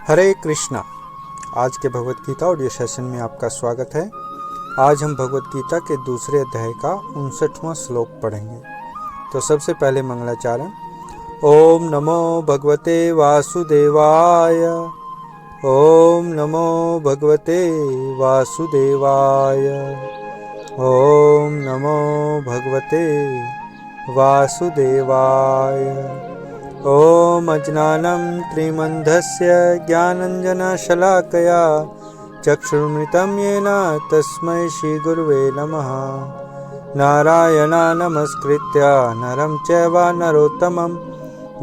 हरे कृष्णा। आज के Bhagavad Gita audio session में आपका स्वागत है। आज हम भगवत गीता के दूसरे अध्याय का 59वां श्लोक पढ़ेंगे। तो सबसे पहले मंगलाचरण। ओम नमो भगवते वासुदेवाय। ओम नमो भगवते वासुदेवाय। ओम नमो भगवते वासुदेवाय। ओम अज्ञानं त्रिमन्धस्य ज्ञानञ्जनशलाकया चक्षुरुन्मिलितं येन तस्मै श्रीगुरुवे नमः। नारायणं नमस्कृत्य नरं चैव नरोत्तमं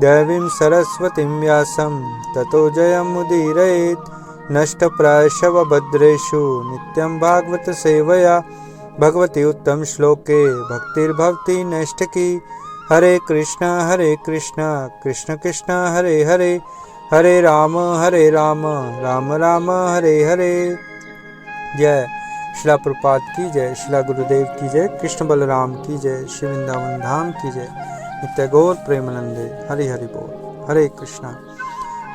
देवीं सरस्वतीं व्यासं ततो जयमुदीरयेत्। नष्टप्रायशव भद्रेषु नित्यं भागवत सेवया भगवती उत्तम श्लोके भक्तिर्भवति नैष्ठिकी। हरे कृष्णा कृष्ण कृष्ण हरे हरे, हरे राम राम राम हरे हरे। जय श्रीला प्रभुपाद की जय, श्रीला गुरुदेव की जय, कृष्ण बलराम की जय, श्री वृंदावन धाम की जय, नित्य गौर प्रेमानंदे। हरि हरि बोल। हरे कृष्णा।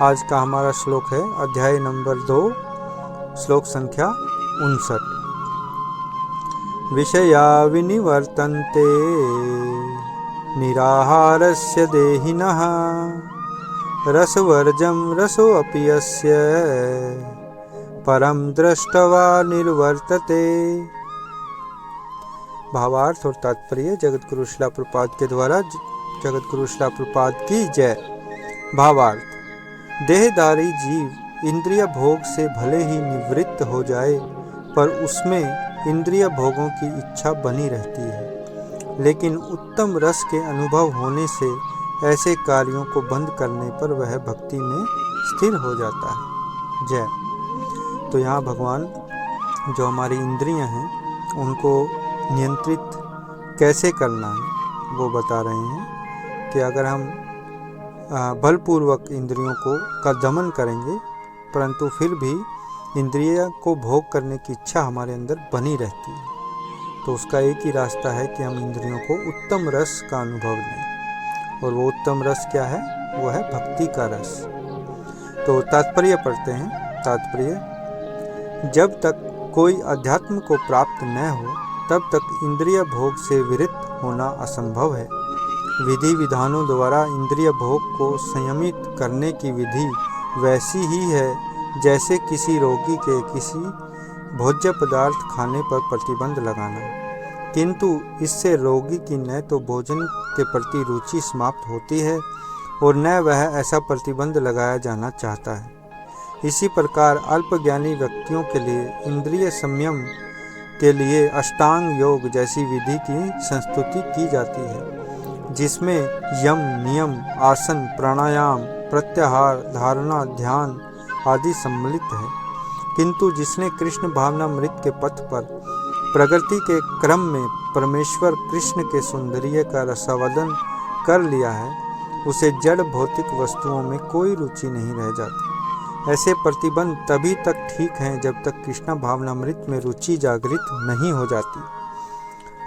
आज का हमारा श्लोक है अध्याय नंबर 2, श्लोक संख्या 59। विषया विनिवर्तन्ते निराहारस्य देहिनः रसवर्जं रसोऽपि यस्य परम दृष्ट्वा निर्वर्तते। भावार्थ और तात्पर्य जगत गुरु श्रीला प्रभुपाद के द्वारा। जगत गुरु श्रीला प्रभुपाद की जय। भावार्थ। देहधारी जीव इंद्रिय भोग से भले ही निवृत्त हो जाए, पर उसमें इंद्रिय भोगों की इच्छा बनी रहती है। लेकिन उत्तम रस के अनुभव होने से ऐसे कार्यों को बंद करने पर वह भक्ति में स्थिर हो जाता है। जय। तो यहाँ भगवान जो हमारी इंद्रियां हैं उनको नियंत्रित कैसे करना है वो बता रहे हैं कि अगर हम बलपूर्वक इंद्रियों का दमन करेंगे, परंतु फिर भी इंद्रिय को भोग करने की इच्छा हमारे अंदर बनी रहती है, तो उसका एक ही रास्ता है कि हम इंद्रियों को उत्तम रस का अनुभव लें। और वो उत्तम रस क्या है? वो है भक्ति का रस। तो तात्पर्य पढ़ते हैं। तात्पर्य। जब तक कोई अध्यात्म को प्राप्त न हो तब तक इंद्रिय भोग से विरत होना असंभव है। विधि विधानों द्वारा इंद्रिय भोग को संयमित करने की विधि वैसी ही है जैसे किसी रोगी के किसी भोज्य पदार्थ खाने पर प्रतिबंध लगाना, किंतु इससे रोगी की न तो भोजन के प्रति रुचि समाप्त होती है और न वह ऐसा प्रतिबंध लगाया जाना चाहता है। इसी प्रकार अल्पज्ञानी व्यक्तियों के लिए इंद्रिय संयम के लिए अष्टांग योग जैसी विधि की संस्तुति की जाती है, जिसमें यम, नियम, आसन, प्राणायाम, प्रत्याहार, धारणा, ध्यान आदि सम्मिलित है। किंतु जिसने कृष्ण भावनामृत के पथ पर प्रगति के क्रम में परमेश्वर कृष्ण के सौंदर्य का रसावदन कर लिया है, उसे जड़ भौतिक वस्तुओं में कोई रुचि नहीं रह जाती। ऐसे प्रतिबंध तभी तक ठीक हैं जब तक कृष्ण भावनामृत में रुचि जागृत नहीं हो जाती,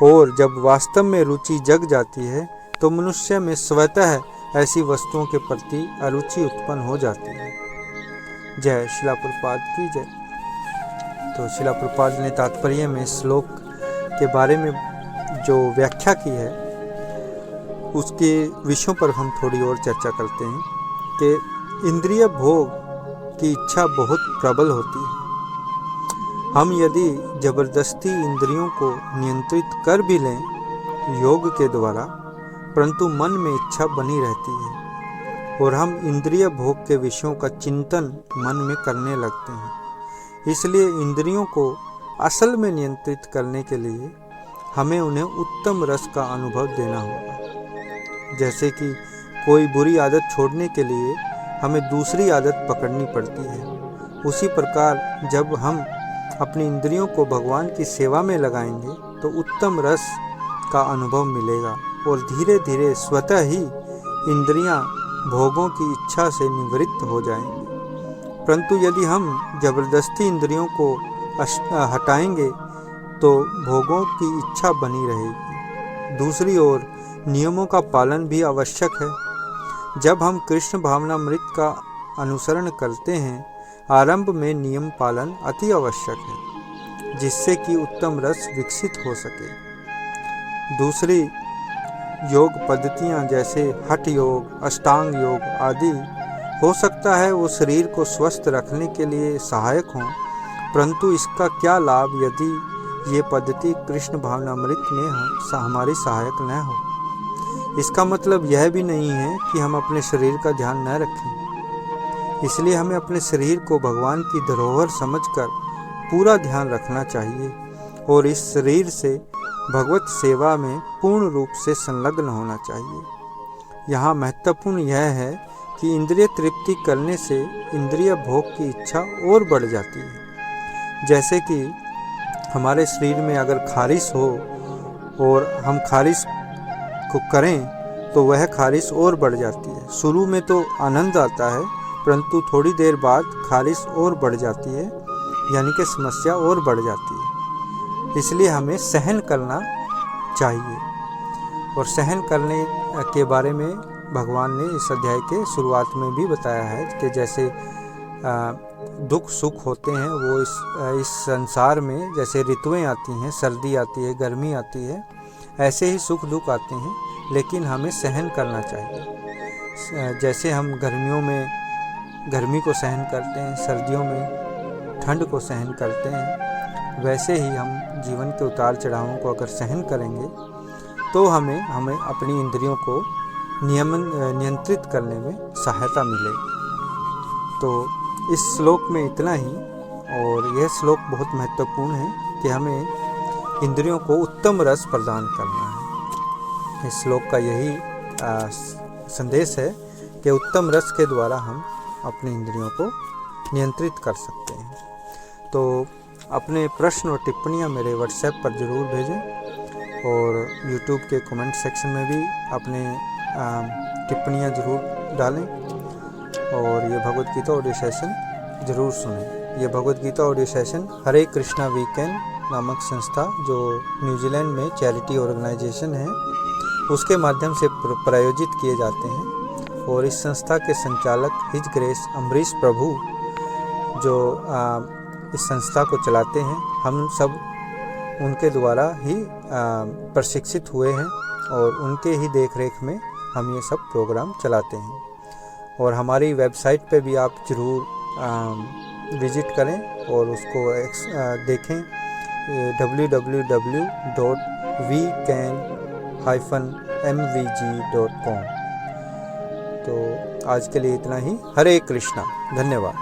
और जब वास्तव में रुचि जग जाती है तो मनुष्य में स्वतः ऐसी वस्तुओं के प्रति अरुचि उत्पन्न हो जाती है। जय श्रीला प्रभुपाद की जय। तो श्रीला प्रभुपाद ने तात्पर्य में श्लोक के बारे में जो व्याख्या की है उसके विषयों पर हम थोड़ी और चर्चा करते हैं कि इंद्रिय भोग की इच्छा बहुत प्रबल होती है। हम यदि जबरदस्ती इंद्रियों को नियंत्रित कर भी लें योग के द्वारा, परंतु मन में इच्छा बनी रहती है और हम इंद्रिय भोग के विषयों का चिंतन मन में करने लगते हैं। इसलिए इंद्रियों को असल में नियंत्रित करने के लिए हमें उन्हें उत्तम रस का अनुभव देना होगा। जैसे कि कोई बुरी आदत छोड़ने के लिए हमें दूसरी आदत पकड़नी पड़ती है, उसी प्रकार जब हम अपनी इंद्रियों को भगवान की सेवा में लगाएंगे तो उत्तम रस का अनुभव मिलेगा और धीरे धीरे स्वतः ही इंद्रियां भोगों की इच्छा से निवृत्त हो जाएंगे। परंतु यदि हम जबरदस्ती इंद्रियों को हटाएंगे तो भोगों की इच्छा बनी रहेगी। दूसरी ओर नियमों का पालन भी आवश्यक है। जब हम कृष्ण भावनामृत का अनुसरण करते हैं, आरंभ में नियम पालन अति आवश्यक है, जिससे कि उत्तम रस विकसित हो सके। दूसरी योग पद्धतियाँ जैसे हठ योग, अष्टांग योग आदि हो सकता है वो शरीर को स्वस्थ रखने के लिए सहायक हों, परंतु इसका क्या लाभ यदि ये पद्धति कृष्ण भावनामृत में हमारी सहायक न हो। इसका मतलब यह भी नहीं है कि हम अपने शरीर का ध्यान न रखें। इसलिए हमें अपने शरीर को भगवान की धरोहर समझकर पूरा ध्यान रखना चाहिए और इस शरीर से भगवत सेवा में पूर्ण रूप से संलग्न होना चाहिए। यहाँ महत्वपूर्ण यह है कि इंद्रिय तृप्ति करने से इंद्रिय भोग की इच्छा और बढ़ जाती है। जैसे कि हमारे शरीर में अगर खारिश हो और हम खारिश को करें तो वह खारिश और बढ़ जाती है। शुरू में तो आनंद आता है, परंतु थोड़ी देर बाद खारिश और बढ़ जाती है, यानी कि समस्या और बढ़ जाती है। इसलिए हमें सहन करना चाहिए और सहन करने के बारे में भगवान ने इस अध्याय के शुरुआत में भी बताया है कि जैसे दुख सुख होते हैं वो इस संसार में जैसे ऋतुएं आती हैं, सर्दी आती है, गर्मी आती है, ऐसे ही सुख दुख आते हैं, लेकिन हमें सहन करना चाहिए। जैसे हम गर्मियों में गर्मी को सहन करते हैं, सर्दियों में ठंड को सहन करते हैं, वैसे ही हम जीवन के उतार चढ़ावों को अगर सहन करेंगे तो हमें अपनी इंद्रियों को नियंत्रित करने में सहायता मिलेगी। तो इस श्लोक में इतना ही, और यह श्लोक बहुत महत्वपूर्ण है कि हमें इंद्रियों को उत्तम रस प्रदान करना है। इस श्लोक का यही संदेश है कि उत्तम रस के द्वारा हम अपनी इंद्रियों को नियंत्रित कर सकते हैं। तो अपने प्रश्न और टिप्पणियाँ मेरे व्हाट्सएप पर ज़रूर भेजें और यूट्यूब के कमेंट सेक्शन में भी अपने टिप्पणियाँ ज़रूर डालें और ये भगवद गीता ऑडियो सेशन ज़रूर सुनें। ये भगवद गीता ऑडियो सेशन हरे कृष्णा वीकेंड नामक संस्था जो न्यूजीलैंड में चैरिटी ऑर्गेनाइजेशन है उसके माध्यम से प्रायोजित किए जाते हैं और इस संस्था के संचालक हिज ग्रेस अमरीश प्रभु जो इस संस्था को चलाते हैं, हम सब उनके द्वारा ही प्रशिक्षित हुए हैं और उनके ही देखरेख में हम ये सब प्रोग्राम चलाते हैं। और हमारी वेबसाइट पे भी आप ज़रूर विज़िट करें और उसको देखें www.wecan-mvg.com। तो आज के लिए इतना ही। हरे कृष्णा, धन्यवाद।